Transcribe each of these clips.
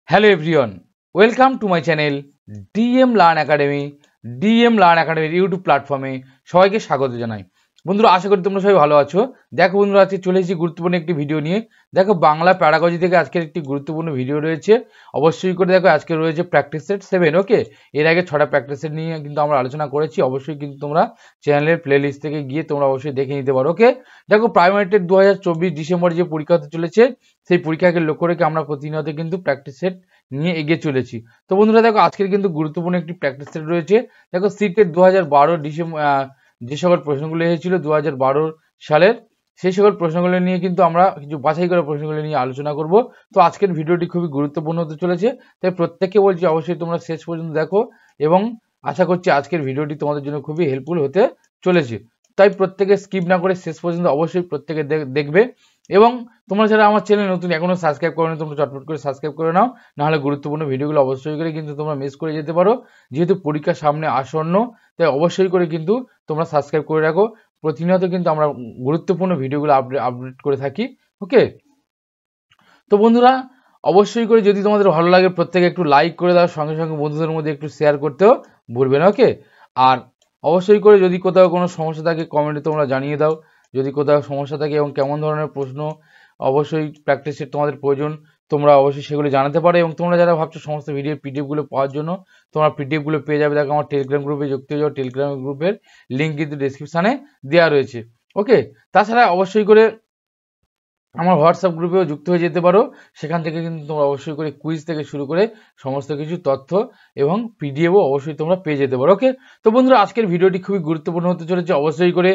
Hello everyone, welcome to my channel DM learn academy. DM learn একাডেমির YouTube প্ল্যাটফর্মে সবাইকে স্বাগত জানাই। বন্ধুরা, আশা করি তোমরা সবাই ভালো আছো। দেখো বন্ধুরা, আজকে চলে এসেছি গুরুত্বপূর্ণ একটি ভিডিও নিয়ে। দেখো, বাংলা প্যারাগজি থেকে আজকের একটি গুরুত্বপূর্ণ ভিডিও রয়েছে। অবশ্যই করে দেখো, আজকে রয়েছে প্র্যাকটিস সেট 7। ওকে, এর আগে 6টা প্র্যাকটিস সেট নিয়ে কিন্তু আমরা আলোচনা করেছি। অবশ্যই কিন্তু তোমরা চ্যানেলের প্লে লিস্ট থেকে গিয়ে তোমরা অবশ্যই দেখে নিতে পারো। ওকে, দেখো, প্রাইমারি টেট 2024 ডিসেম্বরে যে পরীক্ষা হতে চলেছে, সেই পরীক্ষাকে লক্ষ্য রেখে আমরা প্রতিনিয়ত কিন্তু প্র্যাকটিস সেট নিয়ে এগিয়ে চলেছি। তো বন্ধুরা দেখো, আজকের কিন্তু গুরুত্বপূর্ণ একটি প্র্যাকটিস সেট রয়েছে। দেখো, সিটেট 2012 ডিসেম্বর যে সকল প্রশ্নগুলো এসেছিল 2012 সালের, সেই সকল প্রশ্নগুলো নিয়ে কিন্তু আমরা কিছু বাছাই করা প্রশ্নগুলো নিয়ে আলোচনা করব। তো আজকের ভিডিওটি খুবই গুরুত্বপূর্ণ হতে চলেছে, তাই প্রত্যেককে বলছি অবশ্যই তোমরা শেষ পর্যন্ত দেখো, এবং আশা করছি আজকের ভিডিওটি তোমাদের জন্য খুবই হেল্পফুল হতে চলেছে। তাই প্রত্যেকে স্কিপ না করে শেষ পর্যন্ত অবশ্যই প্রত্যেকে দেখবে। এবং তোমরা যারা আমার চ্যানেল নতুন এখনো সাবস্ক্রাইব করো না, তোমরা চটপট করে সাবস্ক্রাইব করে নাও, নাহলে গুরুত্বপূর্ণ ভিডিওগুলো অবশ্যই করে কিন্তু তোমরা মিস করে যেতে পারো। যেহেতু পরীক্ষা সামনে আসন্ন, তাই অবশ্যই করে কিন্তু তোমরা সাবস্ক্রাইব করে রাখো। প্রতিনিয়ত কিন্তু আমরা গুরুত্বপূর্ণ ভিডিওগুলো আপডেট করে থাকি। ওকে, তো বন্ধুরা, অবশ্যই করে যদি তোমাদের ভালো লাগে প্রত্যেকে একটু লাইক করে দাও, সঙ্গে সঙ্গে বন্ধুদের মধ্যে একটু শেয়ার করতেও ভুলবে না। ওকে, আর অবশ্যই করে যদি কোথাও কোনো সমস্যা থাকে কমেন্টে তোমরা জানিয়ে দাও। যদি কোথাও সমস্যা থাকে এবং কেমন ধরনের প্রশ্ন অবশ্যই প্র্যাকটিসের তোমাদের প্রয়োজন, তোমরা অবশ্যই সেগুলো জানাতে পারো। এবং তোমরা যারা ভাবছো সমস্ত ভিডিওর পিডিএফগুলো পাওয়ার জন্য, তোমরা পিডিএফগুলো পেয়ে যাবে। দেখো, আমার টেলিগ্রাম গ্রুপে যুক্ত হয়ে যাও। টেলিগ্রাম গ্রুপের লিঙ্ক কিন্তু ডিসক্রিপশানে দেওয়া রয়েছে। ওকে, তাছাড়া অবশ্যই করে আমার হোয়াটসঅ্যাপ গ্রুপেও যুক্ত হয়ে যেতে পারো। সেখান থেকে কিন্তু তোমরা অবশ্যই করে কুইজ থেকে শুরু করে সমস্ত কিছু তথ্য এবং পিডিএফও অবশ্যই তোমরা পেয়ে যেতে পারো। ওকে, তো বন্ধুরা, আজকের ভিডিওটি খুবই গুরুত্বপূর্ণ হতে চলেছে। অবশ্যই করে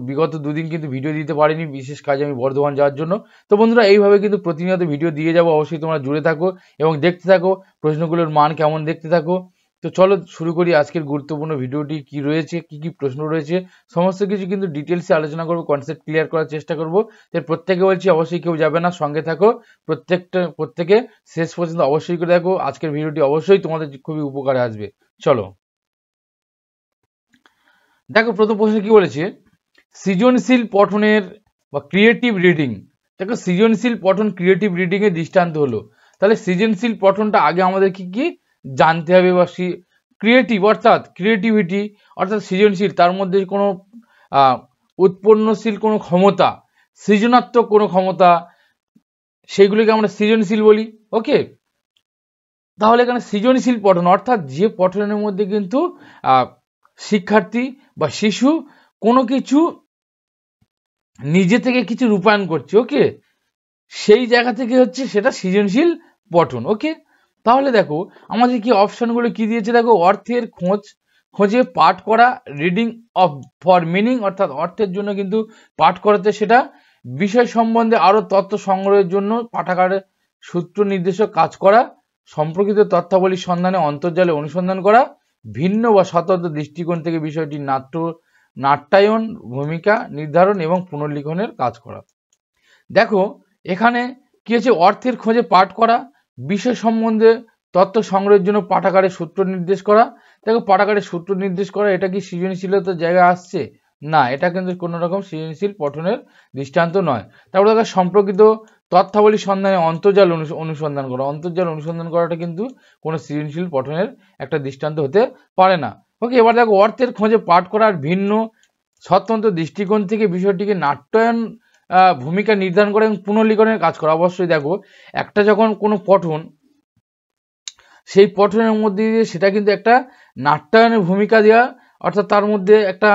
বিগত দুদিন কিন্তু ভিডিও দিতে পারিনি, বিশেষ কাজে আমি বর্ধমান যাওয়ার জন্য। তো বন্ধুরা, এইভাবে কিন্তু প্রতিনিয়ত ভিডিও দিয়ে যাবো। অবশ্যই তোমরা জুড়ে থাকো এবং দেখতে থাকো প্রশ্নগুলোর মান কেমন, দেখতে থাকো। তো চলো শুরু করি আজকের গুরুত্বপূর্ণ ভিডিওটি। কি রয়েছে, কি কি প্রশ্ন রয়েছে, সমস্ত কিছু কিন্তু ডিটেলসে আলোচনা করবো, কনসেপ্ট ক্লিয়ার করার চেষ্টা করবো। তাই প্রত্যেকে বলছি অবশ্যই কেউ যাবে না, সঙ্গে থাকো। প্রত্যেকে শেষ পর্যন্ত অবশ্যই করে দেখো। আজকের ভিডিওটি অবশ্যই তোমাদের খুবই উপকারে আসবে। চলো দেখো, প্রথম প্রশ্ন কি বলেছে, সৃজনশীল পঠনের বা ক্রিয়েটিভ রিডিং। দেখো, সৃজনশীল পঠন ক্রিয়েটিভ রিডিং এর দৃষ্টান্ত হলো। তাহলে সৃজনশীল পঠনটা আগে আমাদের কি কি জানতে হবে, বা ক্রিয়েটিভ অর্থাৎ ক্রিয়েটিভিটি অর্থাৎ সৃজনশীল, তার মধ্যে কোনো উৎপন্নশীল কোনো ক্ষমতা, সৃজনাত্মক কোনো ক্ষমতা, সেইগুলিকে আমরা সৃজনশীল বলি। ওকে, তাহলে এখানে সৃজনশীল পঠন অর্থাৎ যে পঠনের মধ্যে কিন্তু শিক্ষার্থী বা শিশু কোনো কিছু নিজে থেকে কিছু রূপায়ণ করছে। ওকে, সেই জায়গা থেকে হচ্ছে সেটা সৃজনশীল পঠন। ওকে, তাহলে দেখো আমাদের কি অপশনগুলো কি দিয়েছে। দেখো, অর্থের খোঁজে পাঠ করা, রিডিং অফ ফর মিনিং অর্থাৎ অর্থের জন্য কিন্তু পাঠ করাতে, সেটা বিষয় সম্বন্ধে আরো তথ্য সংগ্রহের জন্য পাঠাগারের সূত্র নির্দেশক কাজ করা, সম্পর্কিত তথ্যাবলীর সন্ধানে অন্তর্জালে অনুসন্ধান করা, ভিন্ন বা স্বতন্ত্র দৃষ্টিকোণ থেকে বিষয়টি নাট্যায়ন, ভূমিকা নির্ধারণ এবং পুনর্লিখনের কাজ করা। দেখো, এখানে কি হচ্ছে, অর্থের খোঁজে পাঠ করা, বিষয় সম্বন্ধে তথ্য সংগ্রহের জন্য পাঠাগারের সূত্র নির্দেশ করা। দেখো, পাঠাগারের সূত্র নির্দেশ করা, এটা কি সৃজনশীলতার জায়গায় আসছে? না, এটা কিন্তু কোনো রকম সৃজনশীল পঠনের দৃষ্টান্ত নয়। তারপরে দেখো, সম্পর্কিত তথ্যাবলী সন্ধানে অন্তর্জাল অনুসন্ধান করা। অন্তর্জাল অনুসন্ধান করাটা কিন্তু কোনো সৃজনশীল পঠনের একটা দৃষ্টান্ত হতে পারে না। ওকে, এবার দেখো, অর্থের খোঁজে পাঠ করার ভিন্ন স্বতন্ত্র দৃষ্টিকোণ থেকে বিষয়টিকে নাট্যায়ন ভূমিকা নির্ধারণ করে এবং পুনর্লিখনের কাজ করা। অবশ্যই দেখো, একটা যখন কোনো পঠন, সেই পঠনের মধ্যে দিয়ে সেটা কিন্তু একটা নাট্যায়নের ভূমিকা দেওয়া, অর্থাৎ তার মধ্যে একটা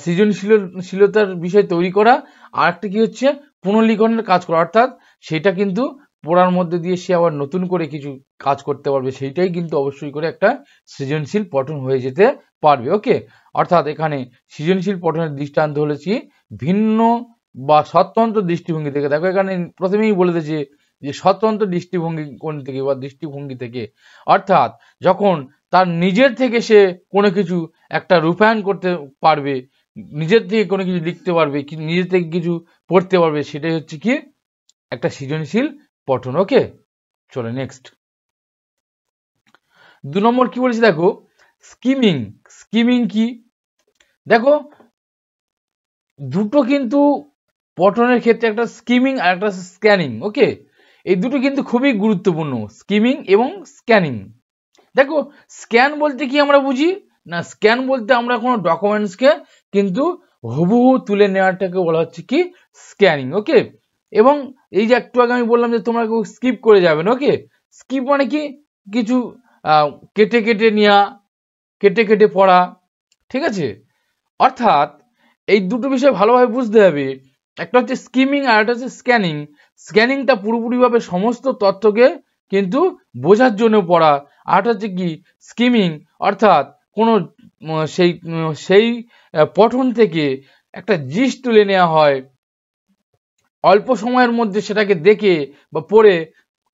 সৃজনশীলতার বিষয় তৈরি করা, আর একটা কি হচ্ছে পুনর্লিখনের কাজ করা, অর্থাৎ সেটা কিন্তু পড়ার মধ্যে দিয়ে সে আবার নতুন করে কিছু কাজ করতে পারবে। সেইটাই কিন্তু অবশ্যই করে একটা সৃজনশীল পঠন হয়ে যেতে পারবে। ওকে, অর্থাৎ এখানে সৃজনশীল পঠনের দৃষ্টান্ত হলেছি ভিন্ন বা স্বতন্ত্র দৃষ্টিভঙ্গি থেকে। দেখো, এখানে প্রথমেই বলে দিয়েছে যে স্বতন্ত্র দৃষ্টিভঙ্গি কোন থেকে বা দৃষ্টিভঙ্গি থেকে, অর্থাৎ যখন তার নিজের থেকে সে কোনো কিছু একটা রূপায়ণ করতে পারবে, নিজের থেকে কোনো কিছু লিখতে পারবে, নিজের থেকে কিছু পড়তে পারবে, সেটাই হচ্ছে কি একটা সৃজনশীল পঠন। ওকে, চলো নেক্সট। 2 নম্বর কি বলেছে, দেখো স্কিমিং। স্কিমিং কি? দেখো, দুটো কিন্তু পঠনের ক্ষেত্রে, একটা স্কিমিং আর একটা স্ক্যানিং। ওকে, এই দুটো কিন্তু খুবই গুরুত্বপূর্ণ, স্কিমিং এবং স্ক্যানিং। দেখো স্ক্যান বলতে কি আমরা বুঝি না, স্ক্যান বলতে আমরা কোনো ডকুমেন্টসকে কিন্তু হুবহু তুলে নেওয়াটাকে বলা হচ্ছে কি স্ক্যানিং। ওকে, এবং এই যে একটু আগে আমি বললাম যে তোমরা স্কিপ করে যাবেন। ওকে, স্কিপ মানে কি কিছু কেটে কেটে নেওয়া, কেটে কেটে পড়া, ঠিক আছে। অর্থাৎ এই দুটো বিষয় ভালোভাবে বুঝতে হবে, একটা হচ্ছে স্কিমিং আর একটা হচ্ছে স্ক্যানিং। স্ক্যানিংটা পুরোপুরিভাবে সমস্ত তথ্যকে কিন্তু বোঝার জন্য পড়া, আর হচ্ছে কি স্কিমিং অর্থাৎ কোনো সেই পঠন থেকে একটা জিস্ট তুলে নেওয়া হয়, অল্প সময়ের মধ্যে সেটাকে দেখে বা পড়ে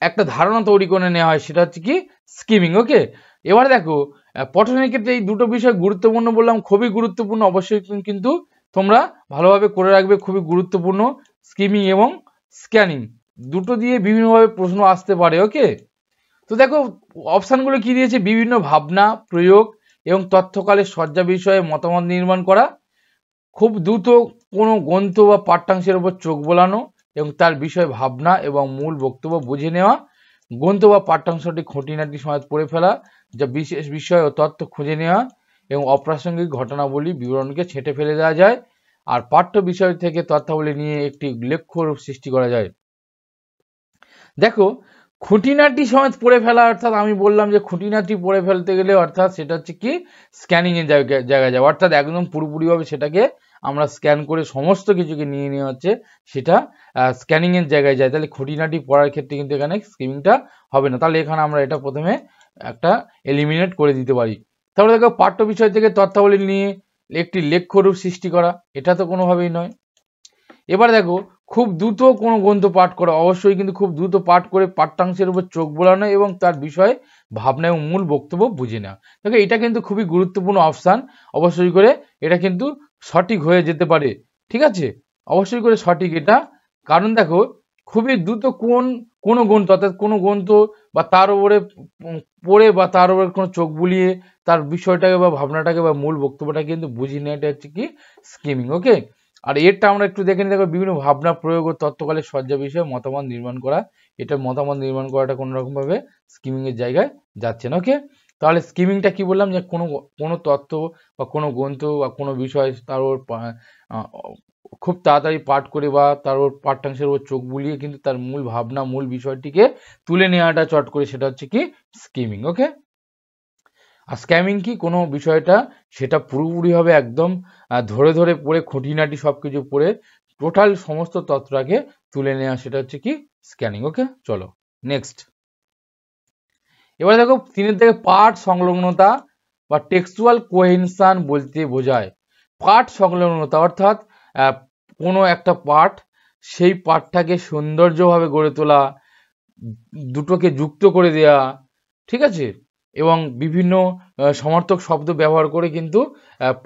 একটা ধারণা তৈরি করে নেওয়া হয়, সেটা হচ্ছে কি স্কিমিং। ওকে, এবার দেখো পঠনের ক্ষেত্রে এই দুটো বিষয় গুরুত্বপূর্ণ বললাম, খুবই গুরুত্বপূর্ণ, অবশ্যই কিন্তু তোমরা ভালোভাবে করে রাখবে, খুবই গুরুত্বপূর্ণ। স্কিমিং এবং স্ক্যানিং দুটো দিয়ে বিভিন্নভাবে প্রশ্ন আসতে পারে। ওকে, তো দেখো অপশানগুলো কি দিয়েছে, বিভিন্ন ভাবনা, প্রয়োগ এবং তথ্যকালের সজ্জা বিষয়ে মতামত নির্মাণ করা, খুব দ্রুত কোনো গ্রন্থ বা পাঠ্যাংশের উপর চোখ বোলানো এবং তার বিষয়ে ভাবনা এবং মূল বক্তব্য বুঝে নেওয়া, গ্রন্থ বা পাঠ্যাংশটি খুঁটিনাটি সমেত পড়ে ফেলা, যা বিশেষ বিষয় ও তথ্য খুঁজে নেওয়া এবং অপ্রাসঙ্গিক ঘটনাবলী বিবরণকে ছেঁটে ফেলে দেওয়া যায়, আর পাঠ্য বিষয় থেকে তথ্যাবলী নিয়ে একটি লেখ্যরূপ সৃষ্টি করা যায়। দেখো খুঁটিনাটি সমেত পড়ে ফেলা, অর্থাৎ আমি বললাম যে খুঁটিনাটি পড়ে ফেলতে গেলে অর্থাৎ সেটা হচ্ছে কি স্ক্যানিং এর জায়গায় যাওয়া, অর্থাৎ একদম পুরোপুরিভাবে সেটাকে আমরা স্ক্যান করে সমস্ত কিছুকে নিয়ে নেওয়া হচ্ছে, সেটা স্ক্যানিং এর জায়গায় যায়। তাহলে খুঁটিনাটি পড়ার ক্ষেত্রে কিন্তু এখানে স্কিমিংটা হবে না, তাহলে এখানে আমরা এটা প্রথমে একটা এলিমিনেট করে দিতে পারি। তারপরে দেখো পাঠ্য বিষয় থেকে তথ্যাবলী নিয়ে একটি লেখ্যরূপ সৃষ্টি করা, এটা তো কোনোভাবেই নয়। এবার দেখো খুব দ্রুত কোনো গ্রন্থ পাঠ করা, অবশ্যই কিন্তু খুব দ্রুত পাঠ করে পাঠ্যাংশের উপর চোখ বোলানো এবং তার বিষয়ে ভাবনা এবং মূল বক্তব্য বুঝে নেওয়া। দেখো এটা কিন্তু খুবই গুরুত্বপূর্ণ অপশান, অবশ্যই করে এটা কিন্তু সঠিক হয়ে যেতে পারে, ঠিক আছে, অবশ্যই করে সঠিক এটা। কারণ দেখো খুবই দ্রুত কোনো গ্রন্থ অর্থাৎ কোনো গ্রন্থ বা তার উপরে পড়ে বা তার উপরে কোনো চোখ বুলিয়ে তার বিষয়টাকে বা ভাবনাটাকে বা মূল বক্তব্যটাকে কিন্তু বুঝিয়ে নেওয়াটা হচ্ছে কি স্কিমিং। ওকে, আর এরটা আমরা একটু দেখে নিই। দেখো বিভিন্ন ভাবনা, প্রয়োগ ও তত্ত্বকালের সজ্জা বিষয়ে মতামত নির্মাণ করা, এটা মতামত নির্মাণ করাটা কোনো রকম ভাবে স্কিমিং এর জায়গায় যাচ্ছে না। ওকে, তাহলে স্কিমিংটা কি বললাম, যে কোনো তত্ত্ব বা কোনো গ্রন্থ বা কোনো বিষয় তার ওর খুব তাড়াতাড়ি পাঠ করে বা তার ওর পাঠ্যাংশের ওর চোখ বুলিয়ে কিন্তু তার মূল ভাবনা, মূল বিষয়টিকে তুলে নেওয়াটা চট করে, সেটা হচ্ছে কি স্কিমিং। ওকে, আর স্ক্যামিং কি কোনো বিষয়টা সেটা পুরোপুরিভাবে একদম ধরে ধরে পড়ে খুঁটিনাটি সবকিছু পড়ে টোটাল সমস্ত তথ্যটাকে তুলে নেওয়া, সেটা হচ্ছে কি স্ক্যানিং। ওকে, চলো নেক্সট। এবার দেখো 3 থেকে পাঠ সংলগ্নতা বা টেক্সচুয়াল কোহেনশন বলতে বোঝায় পাঠ সংলগ্নতা, অর্থাৎ কোনো একটা পাঠ, সেই পাঠটাকে সৌন্দর্যভাবে গড়ে তোলা, দুটোকে যুক্ত করে দেয়া, ঠিক আছে, এবং বিভিন্ন সমার্থক শব্দ ব্যবহার করে কিন্তু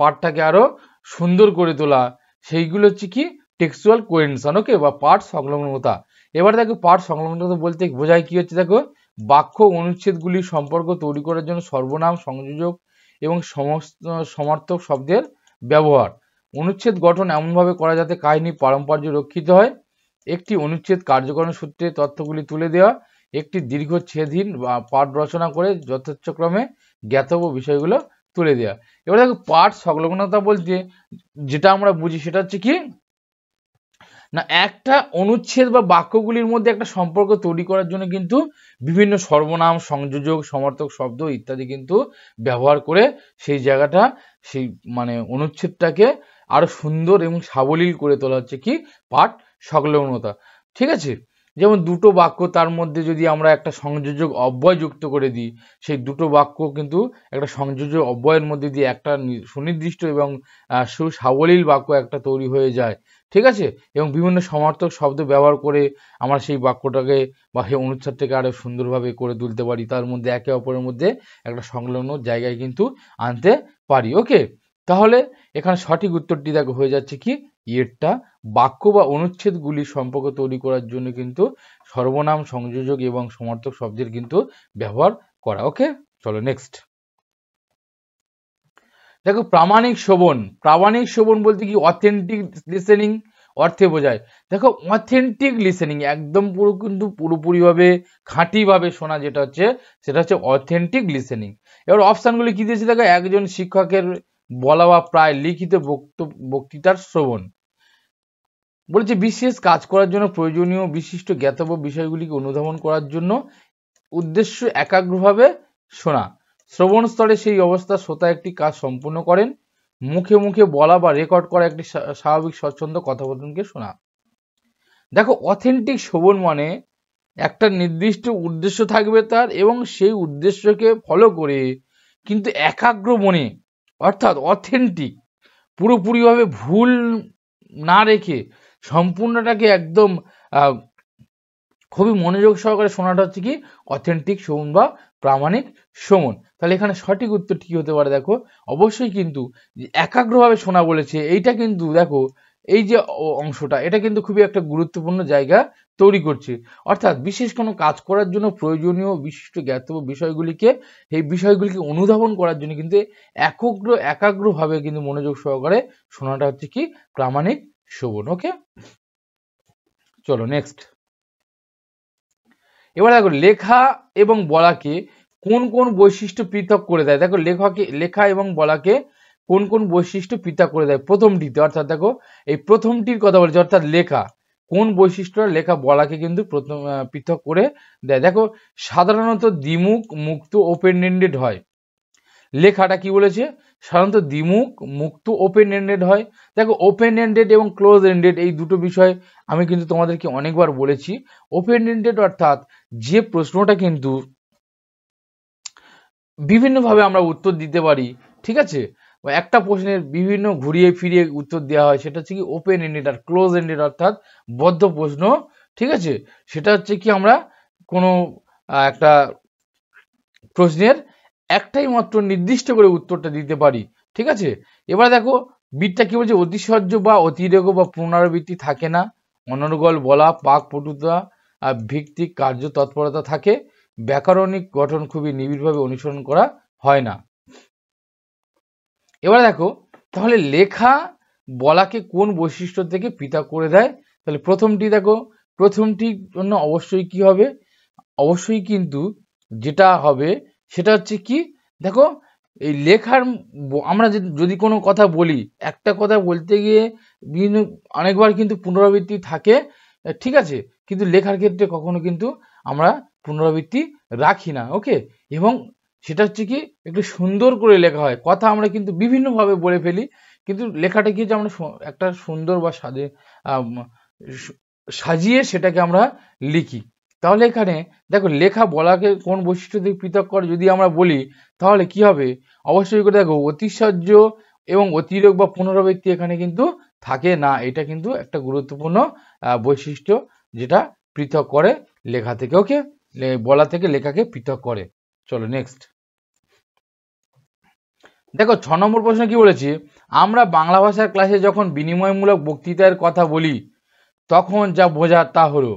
পাঠটাকে আরো সুন্দর করে তোলা, সেইগুলো হচ্ছে কি টেক্সচুয়াল কোহেনশন। ওকে, বা পাঠ সংলগ্নতা। এবার দেখো পাঠ সংলগ্নতা বলতে বোঝায় কি হচ্ছে, দেখো বাক্য অনুচ্ছেদগুলির সম্পর্ক তৈরি করার জন্য সর্বনাম, সংযোজক এবং সমস্ত সমার্থক শব্দের ব্যবহার। অনুচ্ছেদ গঠন এমনভাবে করা যাতে কাহিনী পারম্পর্য রক্ষিত হয়। একটি অনুচ্ছেদ কার্যকরণ সূত্রে তথ্যগুলি তুলে দেওয়া। একটি দীর্ঘচ্ছেদহীন বা পাঠ রচনা করে যথার্থক্রমে জ্ঞাতব্য বিষয়গুলো তুলে দেওয়া। এবার দেখো পাঠ সংলগ্নতা বলতে যেটা আমরা বুঝি সেটা হচ্ছে কি না, একটা অনুচ্ছেদ বা বাক্যগুলির মধ্যে একটা সম্পর্ক তৈরি করার জন্য কিন্তু বিভিন্ন সর্বনাম, সংযোজক, সমার্থক শব্দ ইত্যাদি কিন্তু ব্যবহার করে সেই জায়গাটা, সেই মানে অনুচ্ছেদটাকে আরো সুন্দর এবং সাবলীল করে তোলা হচ্ছে কি পাঠ সংলগ্নতা, ঠিক আছে। যেমন দুটো বাক্য, তার মধ্যে যদি আমরা একটা সংযোজক অব্যয় যুক্ত করে দিই, সেই দুটো বাক্য কিন্তু একটা সংযোজক অব্যয়ের মধ্যে দিয়ে একটা সুনির্দিষ্ট এবং সুসাবলীল বাক্য একটা তৈরি হয়ে যায়, ঠিক আছে। এবং বিভিন্ন সমার্থক শব্দ ব্যবহার করে আমরা সেই বাক্যটাকে বা সেই অনুচ্ছেদটাকে আরো সুন্দরভাবে করে তুলতে পারি, তার মধ্যে একে অপরের মধ্যে একটা সংলগ্ন জায়গায় কিন্তু আনতে পারি। ওকে, তাহলে এখানে সঠিক উত্তরটি দেখো হয়ে যাচ্ছে কি এরটা, বাক্য বা অনুচ্ছেদগুলির সম্পর্ক তৈরি করার জন্য কিন্তু সর্বনাম, সংযোজক এবং সমার্থক শব্দের কিন্তু ব্যবহার করা। ওকে, চলো নেক্সট। দেখো প্রামাণিক শ্রবণ। প্রামাণিক শ্রবণ বলতে কি অথেন্টিক লিসেনিং, অর্থে বোঝায়। দেখো অথেন্টিক লিসেনিং, একদম পুরো কিন্তু পুরোপুরিভাবে খাঁটিভাবে শোনা যেটা হচ্ছে সেটা হচ্ছে অথেন্টিক লিসেনিং। এবার অপশানগুলি কি দিয়েছে দেখো, একজন শিক্ষকের বলা বা প্রায় লিখিত বক্তৃতার শ্রবণ। বলেছে বিশেষ কাজ করার জন্য প্রয়োজনীয় বিশিষ্ট জ্ঞাতব্য বিষয়গুলিকে অনুধাবন করার জন্য উদ্দেশ্য একাগ্রভাবে শোনা। শ্রবণ স্তরে সেই অবস্থা শ্রোতা একটি কাজ সম্পূর্ণ করেন। মুখে মুখে বলা বা রেকর্ড করা একটি স্বাভাবিক স্বচ্ছন্দ কথোপকথনকে শোনা। দেখো অথেন্টিক শ্রবণ মানে একটা নির্দিষ্ট উদ্দেশ্য থাকবে তার, এবং সেই উদ্দেশ্যকে ফলো করে কিন্তু একাগ্র মনে, অর্থাৎ অথেন্টিক পুরোপুরিভাবে ভুল না রেখে সম্পূর্ণটাকে একদম খুবই মনোযোগ সহকারে শোনাটা হচ্ছে কি অথেন্টিক শ্রবণ বা প্রামাণিক শ্রবণ। তাহলে এখানে সঠিক উত্তর কি হতে পারে দেখো, অবশ্যই কিন্তু একাগ্রভাবে শোনা বলেছে, এইটা কিন্তু দেখো এই যে অংশটা এটা কিন্তু খুবই একটা গুরুত্বপূর্ণ জায়গা তৈরি করছে। অর্থাৎ বিশেষ কোনো কাজ করার জন্য প্রয়োজনীয় বিশিষ্ট জ্ঞাতব্য বিষয়গুলিকে, এই বিষয়গুলিকে অনুধাবন করার জন্য কিন্তু একাগ্রভাবে কিন্তু মনোযোগ সহকারে শোনাটা হচ্ছে কি প্রামাণিক শ্রবণ। ওকে, চলো নেক্সট। এবার দেখো লেখা এবং বলাকে কোন কোন বৈশিষ্ট্য পৃথক করে দেয়। দেখো লেখা এবং বলাকে কোন কোন বৈশিষ্ট্য পৃথক করে দেয় প্রথমটিতে, অর্থাৎ দেখো এই প্রথমটির কথা বলছে, অর্থাৎ লেখা কোন বৈশিষ্ট্য লেখা বলাকে কিন্তু পৃথক করে দেয়। দেখো সাধারণত দ্বিমুখ মুক্ত ওপেন এন্ডেড হয়। লেখাটা কি বলেছে, সাধারণত দ্বিমুখ মুক্ত ওপেন এন্ডেড হয়। দেখো ওপেন এন্ডেড এবং ক্লোজ এন্ডেড এই দুটো বিষয় আমি কিন্তু তোমাদেরকে অনেকবার বলেছি। ওপেন এন্ডেড অর্থাৎ যে প্রশ্নটা কিন্তু বিভিন্নভাবে আমরা উত্তর দিতে পারি, ঠিক আছে, একটা প্রশ্নের বিভিন্ন ঘুরিয়ে ফিরিয়ে উত্তর দেওয়া হয়, সেটা হচ্ছে কি ওপেন এন্ডেড। আর ক্লোজ এন্ডেড অর্থাৎ বদ্ধ প্রশ্ন, ঠিক আছে, সেটা হচ্ছে কি আমরা কোনো একটা প্রশ্নের একটাই মাত্র নির্দিষ্ট করে উত্তরটা দিতে পারি, ঠিক আছে। এবার দেখো বিটটা কি বলছে, অতিশয্য বা অতিরেক বা পুনরাবৃত্তি থাকে না, অনর্গল বলা, পাক পটুতা ভিত্তিক কার্য তৎপরতা থাকে, ব্যাকরণিক গঠন খুবই নিবিড়ভাবে অনুসরণ করা হয় না। এবার দেখো তাহলে লেখা বলাকে কোন বৈশিষ্ট্য থেকে পৃথক করে দেয়। তাহলে প্রথমটি দেখো, প্রথমটির জন্য অবশ্যই কি হবে, অবশ্যই কিন্তু যেটা হবে সেটা হচ্ছে কি দেখো এই লেখার আমরা যদি কোনো কথা বলি, একটা কথা বলতে গিয়ে বিভিন্ন অনেকবার কিন্তু পুনরাবৃত্তি থাকে, ঠিক আছে, কিন্তু লেখার ক্ষেত্রে কখনো কিন্তু আমরা পুনরাবৃত্তি রাখি না। ওকে, এবং সেটা হচ্ছে কি একটু সুন্দর করে লেখা হয়। কথা আমরা কিন্তু বিভিন্নভাবে বলে ফেলি, কিন্তু লেখাটা কি যে আমরা একটা সুন্দর বা সাজিয়ে সেটাকে আমরা লিখি। তাহলে এখানে দেখো লেখা বলাকে কোন বৈশিষ্ট্য দিয়ে পৃথক করে যদি আমরা বলি, তাহলে কি হবে, অবশ্যই করে দেখো অতিশয্য এবং অতিরেক বা পুনরাবৃত্তি এখানে কিন্তু থাকে না। এটা কিন্তু একটা গুরুত্বপূর্ণ বৈশিষ্ট্য যেটা পৃথক করে লেখা থেকে। ওকে, বলা থেকে লেখাকে পৃথক করে। চলো নেক্সট। দেখো 6 নম্বর প্রশ্ন কি বলেছে, আমরা বাংলা ভাষার ক্লাসে যখন বিনিময়মূলক বক্তৃতার কথা বলি তখন যা বোঝার তা হলো।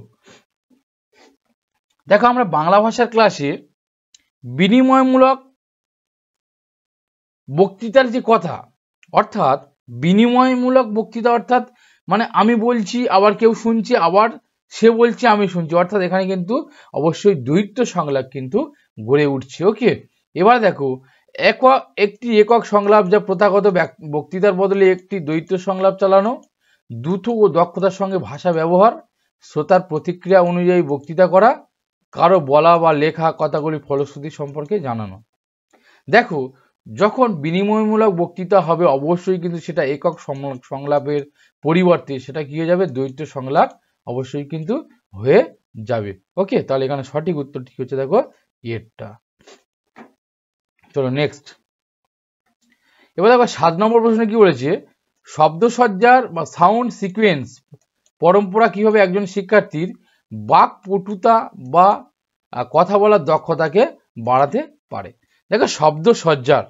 দেখো আমরা বাংলা ভাষার ক্লাসে বিনিময়মূলক বক্তৃতার যে কথা, অর্থাৎ বিনিময়মূলক বক্তৃতা অর্থাৎ মানে আমি বলছি আবার কেউ শুনছে, আবার সে বলছে আমি শুনছি, অর্থাৎ এখানে কিন্তু অবশ্যই দ্বৈত সংলাপ কিন্তু গড়ে উঠছে। ওকে, এবার দেখো একটি একক সংলাপ যা প্রথাগত বক্তৃতার বদলে একটি দ্বৈত সংলাপ চালানো, দ্রুত ও দক্ষতার সঙ্গে ভাষা ব্যবহার, শ্রোতার প্রতিক্রিয়া অনুযায়ী বক্তৃতা করা, কারো বলা বা লেখা কথাগুলি ফলশ্রুতি সম্পর্কে জানানো। দেখো যখন বিনিময়মূলক বক্তৃতা হবে অবশ্যই কিন্তু সেটা একক সংলাপের পরিবর্তে সেটা কি হয়ে যাবে, দ্বৈত সংলাপ অবশ্যই কিন্তু হয়ে যাবে। ওকে, তাহলে এখানে সঠিক উত্তর ঠিক হচ্ছে দেখো এরটা। চলো নেক্সট। এবার দেখো 7 নম্বর প্রশ্ন কি বলেছে, শব্দসজ্জার বা সাউন্ড সিকোয়েন্স পরম্পরা কিভাবে একজন শিক্ষার্থীর বাক পটুতা বা কথা বলার দক্ষতাকে বাড়াতে পারে। দেখো শব্দসজ্জার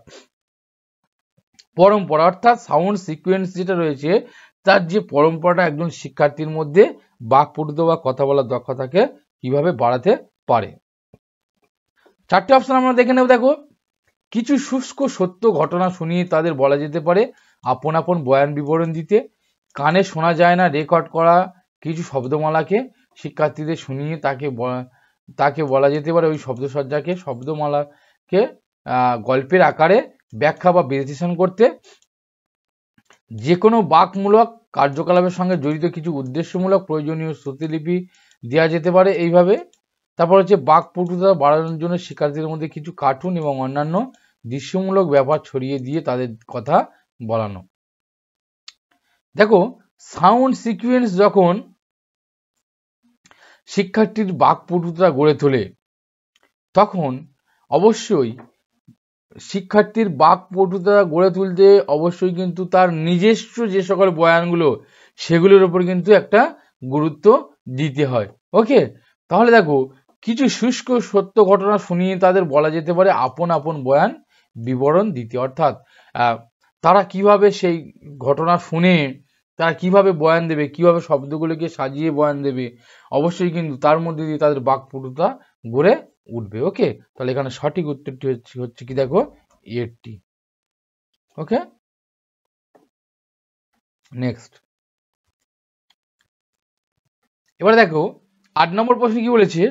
পরম্পরা অর্থাৎ সাউন্ড সিকোয়েন্স যেটা রয়েছে তার যে পরম্পরাটা একজন শিক্ষার্থীর মধ্যে বাকপটুতা বা কথা বলার দক্ষতাকে কিভাবে বাড়াতে পারে। 4টে অপশন আমরা দেখে নেব। দেখো কিছু শুষ্ক সত্য ঘটনা শুনিয়ে তাদের বলা যেতে পারে আপন আপন বয়ান বিবরণ দিতে, কানে শোনা যায় না রেকর্ড করা কিছু শব্দমালাকে শিক্ষার্থীদের শুনিয়ে তাকে বলা যেতে পারে ওই শব্দসজ্জাকে শব্দমালাকে গল্পের আকারে ব্যাখ্যা বা বিশ্লেষণ করতে। যে কোনো বাকমূলক কার্যকলাপের সঙ্গে জড়িত কিছু উদ্দেশ্যমূলক প্রয়োজনীয় শ্রুতিলিপি দেওয়া যেতে পারে এইভাবে। তারপর হচ্ছে বাকপটুতা বাড়ানোর জন্য শিক্ষার্থীদের মধ্যে কিছু কার্টুন এবং অন্যান্য দৃশ্যমূলক ব্যাপার ছড়িয়ে দিয়ে তাদের কথা বলানো। দেখো সাউন্ড সিকুয়েন্স যখন শিক্ষার্থীর বাকপটুতা গড়ে তোলে তখন অবশ্যই শিক্ষার্থীর বাকপটুতা গড়ে তুলতে অবশ্যই কিন্তু তার নিজস্ব যে সকল বয়ানগুলো সেগুলোর উপর কিন্তু একটা গুরুত্ব দিতে হয়। ওকে, তাহলে দেখো কিছু শুষ্ক সত্য ঘটনা শুনিয়ে তাদের বলা যেতে পারে আপন আপন বয়ান বিবরণ দিতে, অর্থাৎ তারা কিভাবে সেই ঘটনা শুনে তারা কিভাবে বয়ান দেবে, কিভাবে শব্দগুলোকে সাজিয়ে বয়ান দেবে, অবশ্যই কিন্তু তার মধ্যে দিয়ে তাদের বাকপটুতা গড়ে উঠবে। ওকে, তাহলে এখানে সঠিক উত্তরটি হচ্ছে কি দেখো এটি। ওকে, নেক্সট এবার দেখো 8 নম্বর প্রশ্ন কি বলেছে,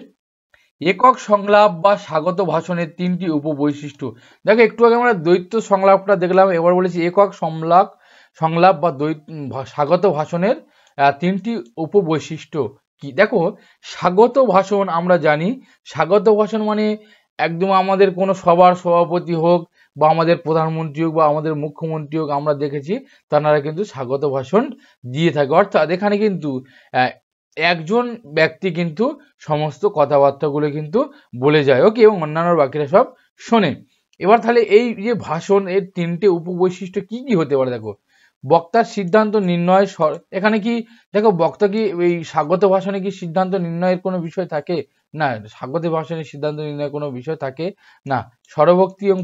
একক সংলাপ বা স্বাগত ভাষণের 3টি উপবৈশিষ্ট্য। দেখো একটু আগে আমরা দ্বৈত সংলাপটা দেখলাম, এবার বলেছি একক সংলাপ বা স্বাগত ভাষণের 3টি উপবৈশিষ্ট্য কি। দেখো স্বাগত ভাষণ আমরা জানি, স্বাগত ভাষণ মানে একদম আমাদের কোনো সভার সভাপতি হোক বা আমাদের প্রধানমন্ত্রী হোক বা আমাদের মুখ্যমন্ত্রী হোক, আমরা দেখেছি তারা কিন্তু স্বাগত ভাষণ দিয়ে থাকে, অর্থাৎ এখানে কিন্তু একজন ব্যক্তি কিন্তু সমস্ত কথাবার্তাগুলো কিন্তু বলে যায়। ওকে, এবং অন্যান্য বাকিরা সব শোনে। এবার তাহলে এই যে ভাষণ এর 3টে উপবৈশিষ্ট্য কি কি হতে পারে। দেখো বক্তার সিদ্ধান্ত নির্ণয়, এখানে কি দেখো বক্তা কি এই স্বাগত ভাষণে কি সিদ্ধান্ত নির্ণয়ের কোনো বিষয় থাকে না, স্বাগত ভাষণে সিদ্ধান্ত নির্ণয়ের কোনো বিষয় থাকে না। স্বরভক্তি এবং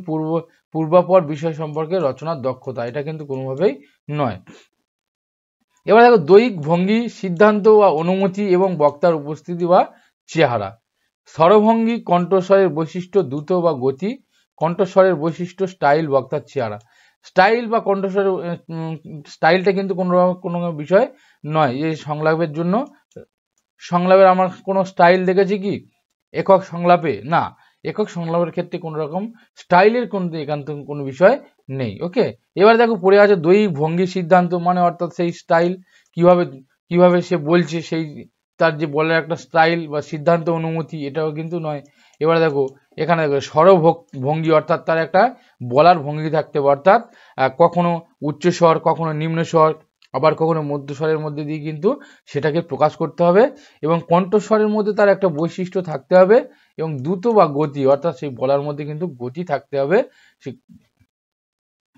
পূর্বাপর বিষয় সম্পর্কে রচনার দক্ষতা, এটা কিন্তু কোনোভাবেই নয়। এবার দেখো দৈহিক ভঙ্গি, সিদ্ধান্ত বা অনুমতি এবং বক্তার উপস্থিতি বা চেহারা। স্বরভঙ্গি, কণ্ঠস্বরের বৈশিষ্ট্য, দ্রুত বা গতি, কণ্ঠস্বরের বৈশিষ্ট্য, স্টাইল, বক্তার চেহারা। স্টাইল বা কণ্ঠস্বরের স্টাইলটা কিন্তু কোনো বিষয় নয়। এই সংলাপের জন্য সংলাপের আমার কোনো স্টাইল দেখেছি কি একক সংলাপে? না, একক সংলাপের ক্ষেত্রে কোনো রকম স্টাইলের একান্ত কোনো বিষয় নেই। ওকে, এবার দেখো পড়ে আছে দৈহিক ভঙ্গি, সিদ্ধান্ত মানে অর্থাৎ সেই স্টাইল কিভাবে সে বলছে, সেই তার যে বলার একটা স্টাইল বা সিদ্ধান্ত অনুমতি, এটাও কিন্তু নয়। এবার দেখো এখানে দেখো স্বরভঙ্গি, অর্থাৎ তার একটা বলার ভঙ্গি থাকতে হবে, অর্থাৎ কখনো উচ্চস্বর, কখনো নিম্নস্বর, আবার কখনো মধ্যস্বরের মধ্যে দিয়ে কিন্তু সেটাকে প্রকাশ করতে হবে, এবং কণ্ঠস্বরের মধ্যে তার একটা বৈশিষ্ট্য থাকতে হবে, এবং দ্রুত বা গতি, অর্থাৎ সেই বলার মধ্যে কিন্তু গতি থাকতে হবে,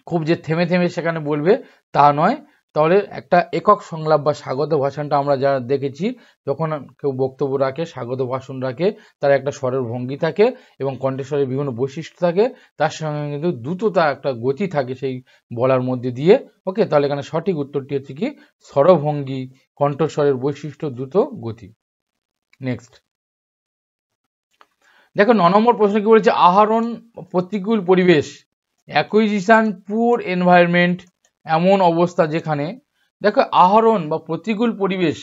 খুব যে থেমে থেমে সেখানে বলবে তা নয়। তাহলে একটা একক সংলাপ বা স্বাগত ভাষণটা আমরা যারা দেখেছি, যখন কেউ বক্তব্য রাখে, স্বাগত ভাষণ রাখে, তার একটা স্বরের ভঙ্গি থাকে এবং কণ্ঠস্বরের বিভিন্ন বৈশিষ্ট্য থাকে, তার সঙ্গে কিন্তু দ্রুততা একটা গতি থাকে সেই বলার মধ্যে দিয়ে। ওকে, তাহলে এখানে সঠিক উত্তরটি হচ্ছে কি স্বরভঙ্গি, কণ্ঠস্বরের বৈশিষ্ট্য, দ্রুত গতি। নেক্সট দেখো 9 নম্বর প্রশ্ন কি বলেছে, আহরণ প্রতিকূল পরিবেশ, অ্যাকুইজিশন পুর এনভায়রনমেন্ট, এমন অবস্থা যেখানে। দেখো আহরণ বা প্রতিকূল পরিবেশ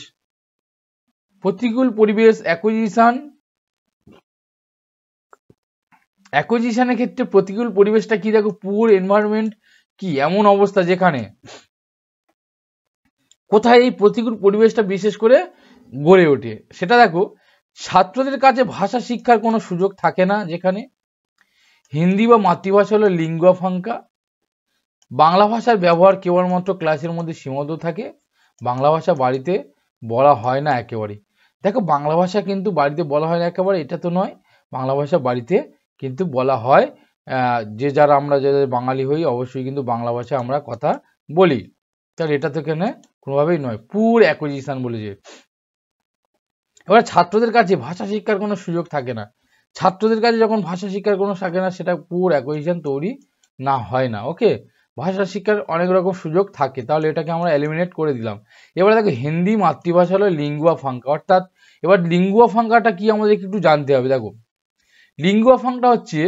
অ্যাকুইজিশনের ক্ষেত্রে প্রতিকূল পরিবেশটা কি, দেখো পুর এনভায়রনমেন্ট কি এমন অবস্থা যেখানে, কোথায় এই প্রতিকূল পরিবেশটা বিশেষ করে গড়ে ওঠে সেটা দেখো, ছাত্রদের কাছে ভাষা শিক্ষার কোনো সুযোগ থাকে না, যেখানে হিন্দি বা মাতৃভাষা হলো লিঙ্গুয়া ফ্রাঙ্কা, বাংলা ভাষার ব্যবহার কেবলমাত্র ক্লাসের মধ্যে সীমাবদ্ধ থাকে, বাংলা ভাষা বাড়িতে বলা হয় না একেবারে। দেখো বাংলা ভাষা কিন্তু বাড়িতে বলা হয় না একেবারে এটা তো নয়, বাংলা ভাষা বাড়িতে কিন্তু বলা হয়, যে যারা আমরা যাদের বাঙালি হই অবশ্যই কিন্তু বাংলা ভাষা আমরা কথা বলি, তাহলে এটা তো এখানে কোনোভাবেই নয়, পুর অ্যাকুইজিশন বলেছে। এবার ছাত্রদের কাছে ভাষা শিক্ষার কোনো সুযোগ থাকে না, ছাত্রদের কাছে যখন ভাষা শিক্ষার কোনো থাকে না, সেটা পুর অ্যাকুইজিশন তৈরি না হয় না। ওকে, ভাষা শিক্ষার অনেক রকম সুযোগ থাকে, তাহলে এটাকে আমরা এলিমিনেট করে দিলাম। এবার দেখো হিন্দি মাতৃভাষা হলো লিঙ্গুয়া ফ্রাঙ্কা, অর্থাৎ এবার লিঙ্গুয়া ফ্রাঙ্কাটা কি আমাদের একটু জানতে হবে। দেখো লিঙ্গুয়া ফ্রাঙ্কা হচ্ছে